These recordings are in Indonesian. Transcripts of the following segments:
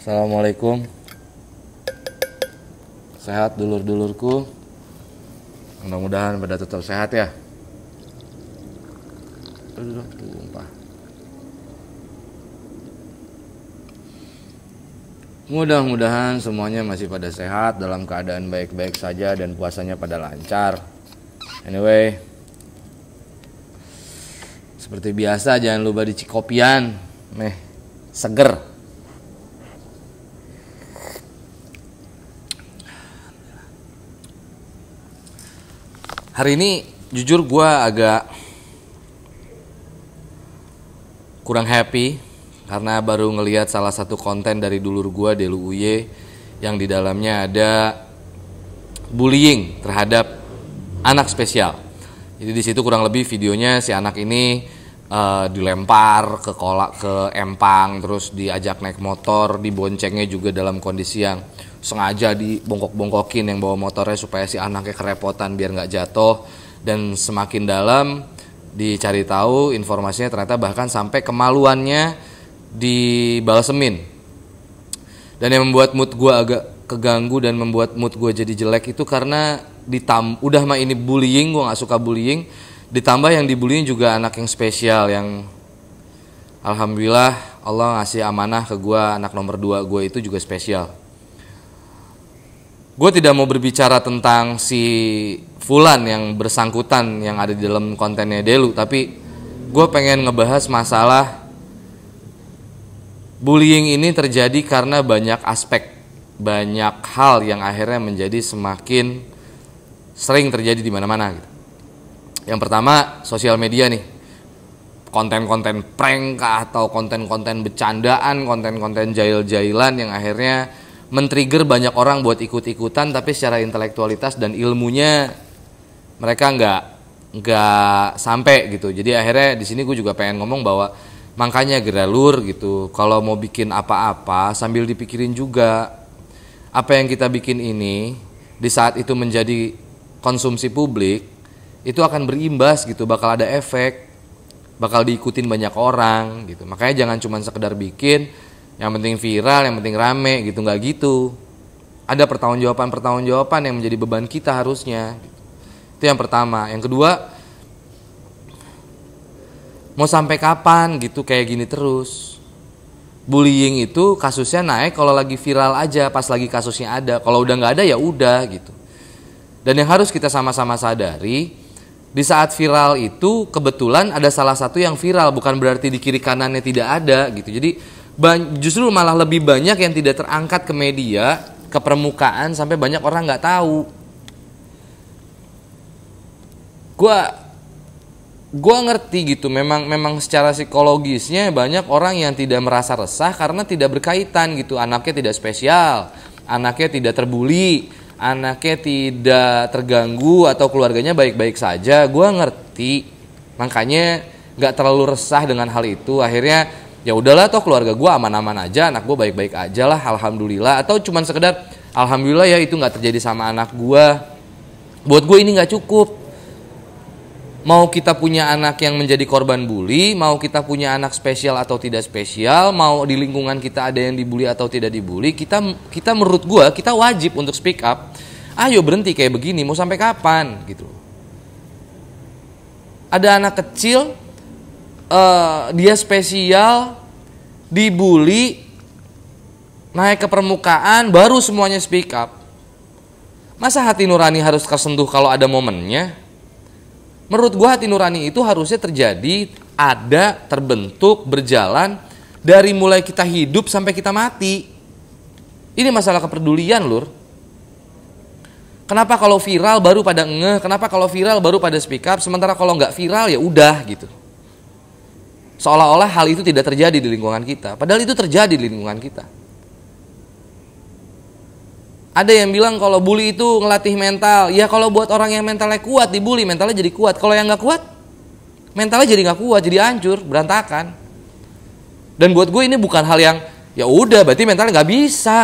Assalamualaikum. Sehat dulur-dulurku. Mudah-mudahan pada tetap sehat ya. Aduh, tumpah. Mudah-mudahan semuanya masih pada sehat, dalam keadaan baik-baik saja dan puasanya pada lancar. Anyway, seperti biasa jangan lupa di Cikopian, seger. Hari ini jujur gue agak kurang happy karena baru ngelihat salah satu konten dari dulur gue, Delu Uye, yang di dalamnya ada bullying terhadap anak spesial. Jadi di situ kurang lebih videonya si anak ini dilempar ke kolak, ke empang, terus diajak naik motor, diboncengnya juga dalam kondisi yang sengaja dibongkok-bongkokin yang bawa motornya supaya si anaknya kerepotan biar nggak jatuh. Dan semakin dalam dicari tahu informasinya ternyata bahkan sampai kemaluannya dibalasemin. Dan yang membuat mood gue agak keganggu dan membuat mood gue jadi jelek itu karena udah mah ini bullying, gue nggak suka bullying, ditambah yang dibullying juga anak yang spesial yang alhamdulillah Allah ngasih amanah ke gue, anak nomor 2 gue itu juga spesial. Gue tidak mau berbicara tentang si Fulan yang bersangkutan yang ada di dalam kontennya Delu, tapi gue pengen ngebahas masalah bullying ini terjadi karena banyak aspek, banyak hal yang akhirnya menjadi semakin sering terjadi di mana-mana gitu. Yang pertama, sosial media nih. Konten-konten prank atau konten-konten bercandaan, konten-konten jahil-jahilan yang akhirnya men-trigger banyak orang buat ikut-ikutan, tapi secara intelektualitas dan ilmunya mereka nggak sampai gitu. Jadi akhirnya di sini gue juga pengen ngomong bahwa makanya geralur gitu. Kalau mau bikin apa-apa sambil dipikirin juga apa yang kita bikin ini di saat itu menjadi konsumsi publik itu akan berimbas gitu, bakal ada efek, bakal diikutin banyak orang gitu. Makanya jangan cuma sekedar bikin yang penting viral, yang penting rame gitu, nggak gitu. Ada pertanggungjawaban yang menjadi beban kita harusnya. Itu yang pertama. Yang kedua, mau sampai kapan gitu kayak gini terus? Bullying itu kasusnya naik kalau lagi viral aja, pas lagi kasusnya ada. Kalau udah nggak ada ya udah gitu. Dan yang harus kita sama-sama sadari, di saat viral itu kebetulan ada salah satu yang viral, bukan berarti di kiri kanannya tidak ada gitu. Jadi justru malah lebih banyak yang tidak terangkat ke media, ke permukaan sampai banyak orang nggak tahu. Gua ngerti gitu, memang secara psikologisnya banyak orang yang tidak merasa resah karena tidak berkaitan gitu. Anaknya tidak spesial, anaknya tidak terbuli, anaknya tidak terganggu atau keluarganya baik-baik saja. Gua ngerti, makanya nggak terlalu resah dengan hal itu. Akhirnya ya udahlah, toh keluarga gue aman-aman aja, anak gue baik-baik aja lah, alhamdulillah. Atau cuman sekedar alhamdulillah ya itu nggak terjadi sama anak gue. Buat gue ini nggak cukup. Mau kita punya anak yang menjadi korban bully, mau kita punya anak spesial atau tidak spesial, mau di lingkungan kita ada yang dibully atau tidak dibully, kita menurut gue kita wajib untuk speak up. Ayo berhenti kayak begini, mau sampai kapan gitu. Ada anak kecil, dia spesial, dibully, naik ke permukaan, baru semuanya speak up. Masa hati nurani harus tersentuh kalau ada momennya? Menurut gua hati nurani itu harusnya terjadi, ada, terbentuk, berjalan dari mulai kita hidup sampai kita mati. Ini masalah kepedulian, lur. Kenapa kalau viral baru pada ngeh? Kenapa kalau viral baru pada speak up? Sementara kalau nggak viral ya udah gitu. Seolah-olah hal itu tidak terjadi di lingkungan kita. Padahal itu terjadi di lingkungan kita. Ada yang bilang kalau bully itu ngelatih mental. Ya kalau buat orang yang mentalnya kuat dibully, mentalnya jadi kuat. Kalau yang gak kuat, mentalnya jadi gak kuat, jadi hancur, berantakan. Dan buat gue ini bukan hal yang ya udah berarti mentalnya gak bisa.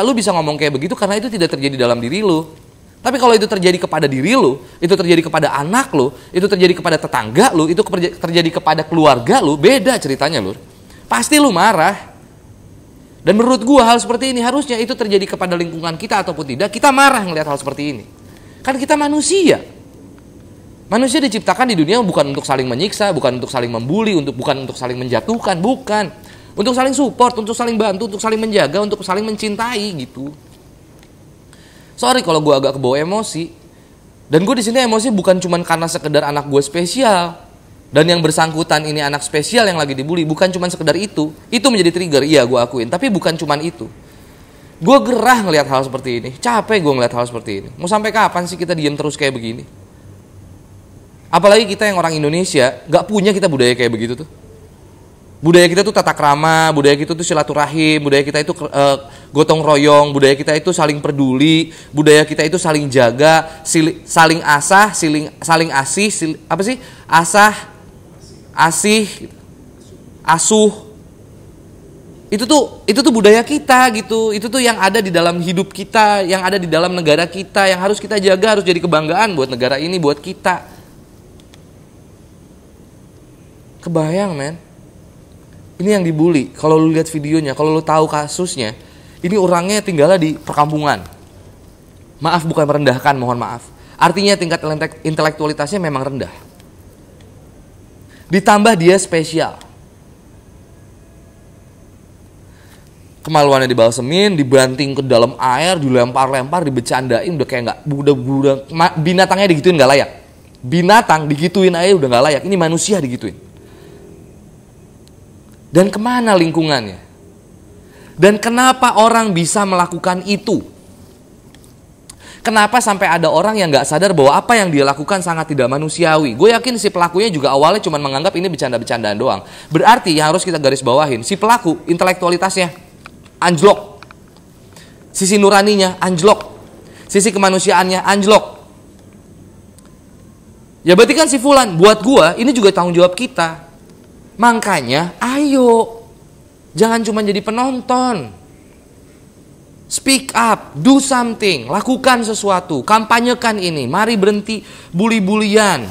Lu bisa ngomong kayak begitu karena itu tidak terjadi dalam diri lu. Tapi kalau itu terjadi kepada diri lu, itu terjadi kepada anak lu, itu terjadi kepada tetangga lu, itu terjadi kepada keluarga lu, beda ceritanya lur. Pasti lu marah. Dan menurut gua hal seperti ini harusnya itu terjadi kepada lingkungan kita ataupun tidak, kita marah ngelihat hal seperti ini. Kan kita manusia. Manusia diciptakan di dunia bukan untuk saling menyiksa, bukan untuk saling membuli, bukan untuk saling menjatuhkan, bukan. Untuk saling support, untuk saling bantu, untuk saling menjaga, untuk saling mencintai gitu. Sorry kalau gue agak kebawa emosi. Dan gue di sini emosi bukan cuma karena sekedar anak gue spesial. Dan yang bersangkutan ini anak spesial yang lagi dibully, bukan cuma sekedar itu. Itu menjadi trigger, iya gue akuin. Tapi bukan cuma itu. Gue gerah ngelihat hal seperti ini. Capek gue ngelihat hal seperti ini. Mau sampai kapan sih kita diem terus kayak begini? Apalagi kita yang orang Indonesia, gak punya kita budaya kayak begitu tuh. Budaya kita tuh tata krama, budaya kita tuh silaturahim, budaya kita itu gotong royong, budaya kita itu saling peduli, budaya kita itu saling jaga, saling asah, saling asih, asah, asih, asuh. Itu tuh budaya kita gitu. Itu tuh yang ada di dalam hidup kita, yang ada di dalam negara kita, yang harus kita jaga, harus jadi kebanggaan buat negara ini, buat kita. Kebayang men, ini yang dibully. Kalau lu lihat videonya, kalau lu tahu kasusnya, ini orangnya tinggalnya di perkampungan. Maaf bukan merendahkan, mohon maaf. Artinya tingkat intelektualitasnya memang rendah. Ditambah dia spesial. Kemaluannya dibalsemin, dibanting ke dalam air, dilempar-lempar, dibecandain, udah kayak udah binatangnya digituin nggak layak. Binatang digituin aja udah nggak layak. Ini manusia digituin. Dan kemana lingkungannya? Dan kenapa orang bisa melakukan itu? Kenapa sampai ada orang yang gak sadar bahwa apa yang dia lakukan sangat tidak manusiawi? Gue yakin si pelakunya juga awalnya cuma menganggap ini bercanda-bercandaan doang. Berarti yang harus kita garis bawahin, si pelaku intelektualitasnya anjlok. Sisi nuraninya anjlok. Sisi kemanusiaannya anjlok. Ya berarti kan si Fulan, buat gue ini juga tanggung jawab kita. Makanya ayo, jangan cuma jadi penonton. Speak up, do something, lakukan sesuatu, kampanyekan ini. Mari berhenti bully-bulian.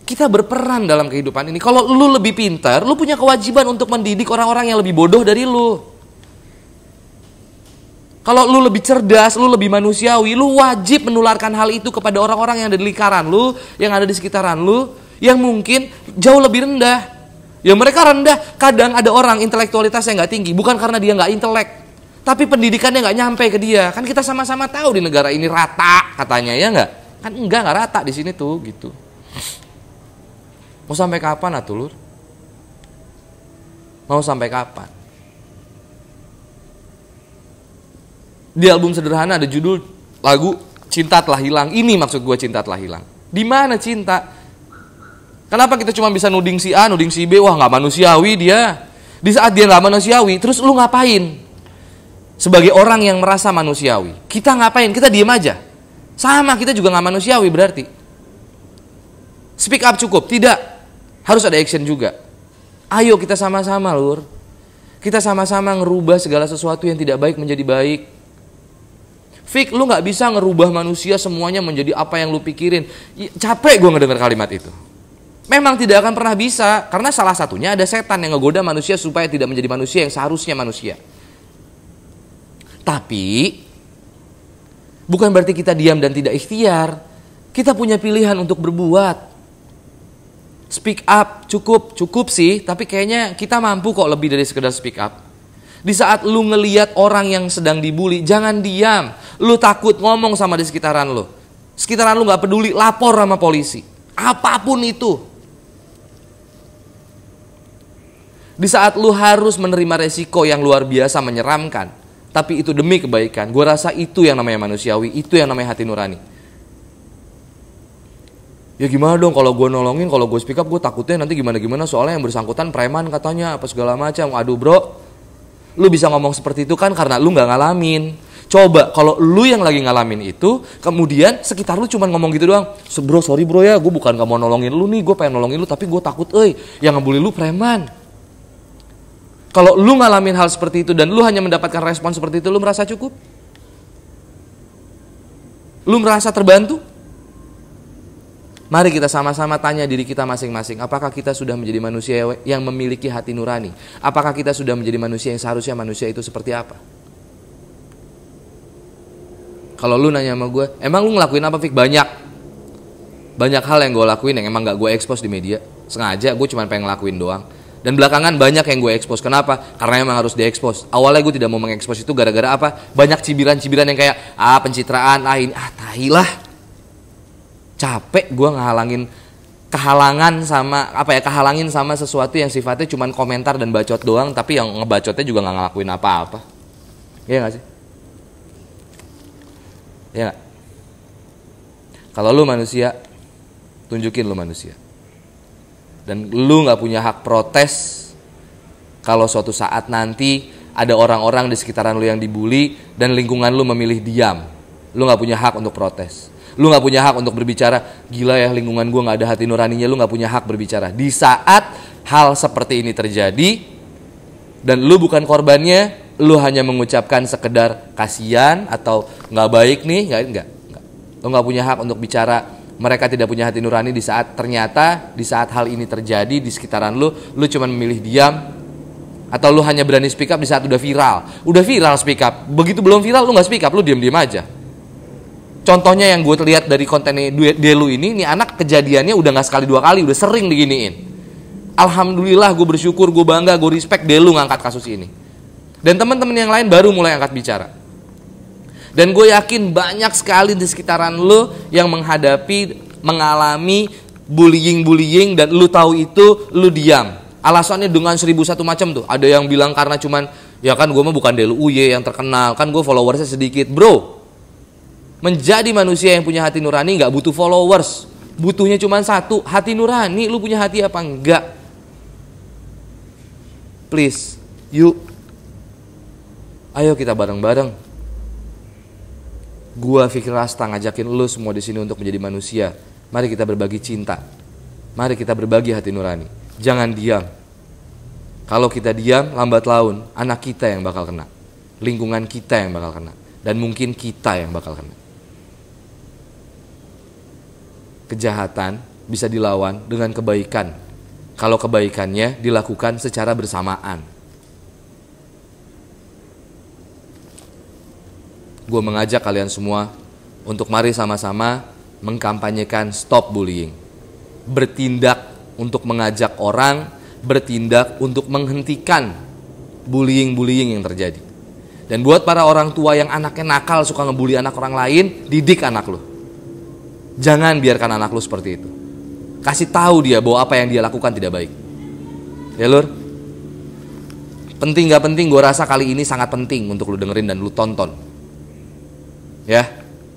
Kita berperan dalam kehidupan ini. Kalau lu lebih pintar, lu punya kewajiban untuk mendidik orang-orang yang lebih bodoh dari lu. Kalau lu lebih cerdas, lu lebih manusiawi, lu wajib menularkan hal itu kepada orang-orang yang ada di lingkaran lu, yang ada di sekitaran lu, yang mungkin jauh lebih rendah. Ya mereka rendah, kadang ada orang intelektualitasnya nggak tinggi, bukan karena dia nggak intelek, tapi pendidikannya nggak nyampe ke dia. Kan kita sama-sama tahu di negara ini rata katanya, ya nggak? Kan nggak rata di sini tuh gitu. Mau sampai kapan atuh lur? Mau sampai kapan? Di album Sederhana ada judul lagu Cinta Telah Hilang. Ini maksud gue, cinta telah hilang. Di mana cinta? Kenapa kita cuma bisa nuding si A, nuding si B, wah gak manusiawi dia. Di saat dia gak manusiawi, terus lu ngapain? Sebagai orang yang merasa manusiawi, kita ngapain? Kita diem aja. Sama, kita juga gak manusiawi berarti. Speak up cukup? Tidak. Harus ada action juga. Ayo kita sama-sama lur. Kita sama-sama ngerubah segala sesuatu yang tidak baik menjadi baik. Fik, lu gak bisa ngerubah manusia semuanya menjadi apa yang lu pikirin. Capek gue ngedengar kalimat itu. Memang tidak akan pernah bisa, karena salah satunya ada setan yang ngegoda manusia supaya tidak menjadi manusia yang seharusnya manusia. Tapi bukan berarti kita diam dan tidak ikhtiar. Kita punya pilihan untuk berbuat. Speak up, cukup sih, tapi kayaknya kita mampu kok lebih dari sekedar speak up. Di saat lu ngeliat orang yang sedang dibully, jangan diam. Lu takut ngomong sama di sekitaran lu. Sekitaran lu gak peduli, lapor sama polisi. Apapun itu. Di saat lu harus menerima resiko yang luar biasa menyeramkan, tapi itu demi kebaikan, gue rasa itu yang namanya manusiawi, itu yang namanya hati nurani. Ya gimana dong kalau gue nolongin, kalau gue speak up, gue takutnya nanti gimana-gimana, soalnya yang bersangkutan preman katanya, apa segala macam. Aduh bro, lu bisa ngomong seperti itu kan karena lu gak ngalamin. Coba kalau lu yang lagi ngalamin itu, kemudian sekitar lu cuma ngomong gitu doang, bro sorry bro ya, gue bukan gak mau nolongin lu nih, gue pengen nolongin lu, tapi gue takut yang ngebully lu preman. Kalau lu ngalamin hal seperti itu dan lu hanya mendapatkan respon seperti itu, lu merasa cukup? Lu merasa terbantu? Mari kita sama-sama tanya diri kita masing-masing, apakah kita sudah menjadi manusia yang memiliki hati nurani? Apakah kita sudah menjadi manusia yang seharusnya manusia itu seperti apa? Kalau lu nanya sama gue, emang lu ngelakuin apa, Fik? Banyak hal yang gue lakuin yang emang gak gue expose di media. Sengaja gue cuma pengen ngelakuin doang. Dan belakangan banyak yang gue expose. Kenapa? Karena emang harus di-expose. Awalnya gue tidak mau mengekspos itu gara-gara apa? Banyak cibiran-cibiran yang kayak pencitraan, ini, tahi lah. Capek gue kehalangin sama sesuatu yang sifatnya cuma komentar dan bacot doang, tapi yang ngebacotnya juga nggak ngelakuin apa-apa. Iya nggak sih? Iya nggak? Kalau lu manusia, tunjukin lu manusia. Dan lu nggak punya hak protes kalau suatu saat nanti ada orang-orang di sekitaran lu yang dibully dan lingkungan lu memilih diam. Lu nggak punya hak untuk protes. Lu gak punya hak untuk berbicara, gila ya lingkungan gue gak ada hati nuraninya. Lu gak punya hak berbicara. Di saat hal seperti ini terjadi dan lu bukan korbannya, lu hanya mengucapkan sekedar kasihan atau gak baik nih, enggak. Lu gak punya hak untuk bicara mereka tidak punya hati nurani di saat ternyata di saat hal ini terjadi di sekitaran lu cuma memilih diam. Atau lu hanya berani speak up di saat udah viral speak up. Begitu belum viral lu gak speak up, lu diam-diam aja. Contohnya yang gue lihat dari kontennya Delu ini anak kejadiannya udah gak sekali dua kali, udah sering diginiin. Alhamdulillah gue bersyukur, gue bangga, gue respect Delu ngangkat kasus ini. Dan teman-teman yang lain baru mulai angkat bicara. Dan gue yakin banyak sekali di sekitaran lo yang mengalami bullying dan lu tahu itu, lu diam. Alasannya dengan 1001 macam tuh. Ada yang bilang karena cuman, ya kan gue mah bukan Delu Uye yang terkenal, kan gue followersnya sedikit. Bro, menjadi manusia yang punya hati nurani gak butuh followers. Butuhnya cuma satu, hati nurani. Lu punya hati apa enggak? Please, yuk. Ayo kita bareng-bareng. Gua Fikri Rasta ngajakin lu semua di sini untuk menjadi manusia. Mari kita berbagi cinta. Mari kita berbagi hati nurani. Jangan diam. Kalau kita diam, lambat laun anak kita yang bakal kena. Lingkungan kita yang bakal kena. Dan mungkin kita yang bakal kena. Kejahatan bisa dilawan dengan kebaikan kalau kebaikannya dilakukan secara bersamaan. Gue mengajak kalian semua untuk mari sama-sama mengkampanyekan stop bullying. Bertindak untuk mengajak orang, bertindak untuk menghentikan bullying yang terjadi. Dan buat para orang tua yang anaknya nakal, suka ngebully anak orang lain, didik anak lo. Jangan biarkan anak lu seperti itu. Kasih tahu dia bahwa apa yang dia lakukan tidak baik. Ya lur. Penting gak penting, gue rasa kali ini sangat penting untuk lu dengerin dan lu tonton. Ya,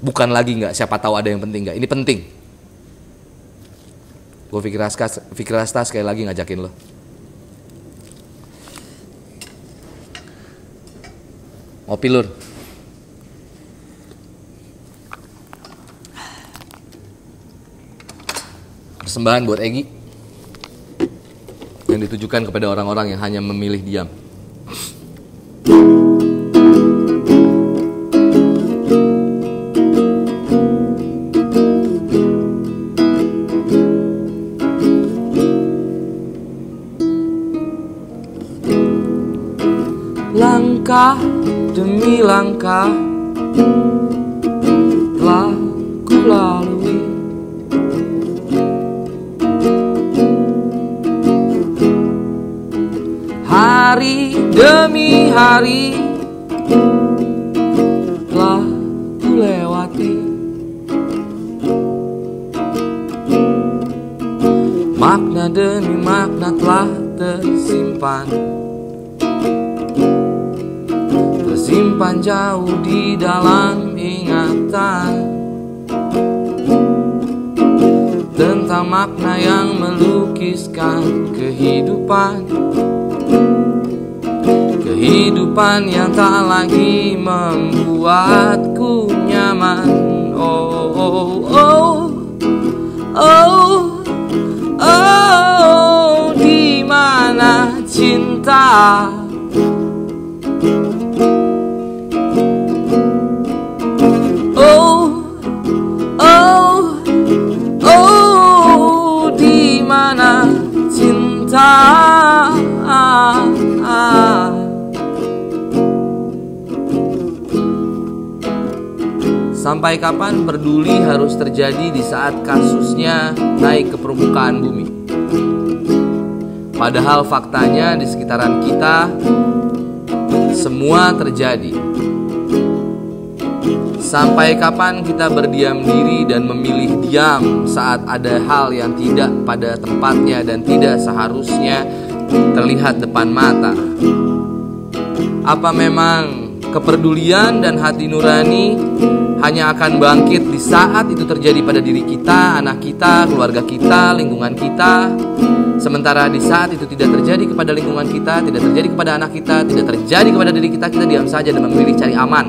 bukan lagi gak siapa tahu ada yang penting gak. Ini penting. Gue Fikri Rasta sekali lagi ngajakin lo. Ngopi lur. Persembahan buat Egi yang ditujukan kepada orang-orang yang hanya memilih diam. Langkah demi langkah telah ku lalui. Hari demi hari telah ku lewati. Makna demi makna telah tersimpan jauh di dalam ingatan, tentang makna yang melukiskan kehidupan yang tak lagi membuatku nyaman. Oh, oh, oh, oh, oh, di mana cinta? Oh, oh, oh, Sampai kapan peduli harus terjadi di saat kasusnya naik ke permukaan bumi? Padahal faktanya di sekitaran kita semua terjadi. Sampai kapan kita berdiam diri dan memilih diam saat ada hal yang tidak pada tempatnya dan tidak seharusnya terlihat depan mata? Apa memang kepedulian dan hati nurani hanya akan bangkit di saat itu terjadi pada diri kita, anak kita, keluarga kita, lingkungan kita? Sementara di saat itu tidak terjadi kepada lingkungan kita, tidak terjadi kepada anak kita, tidak terjadi kepada diri kita, kita diam saja dan memilih cari aman.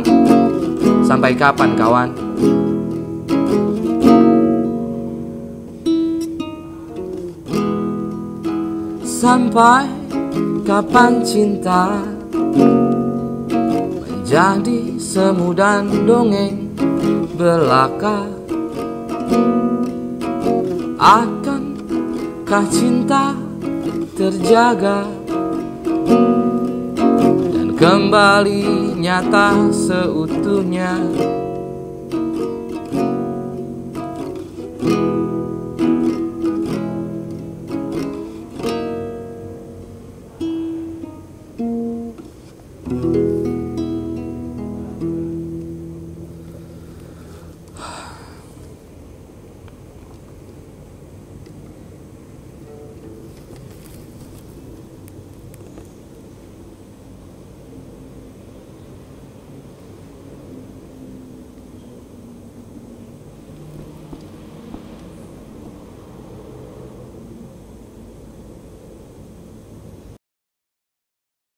Sampai kapan, kawan? Sampai kapan cinta menjadi semu dan dongeng belaka? Akankah cinta terjaga dan kembali nyata seutuhnya?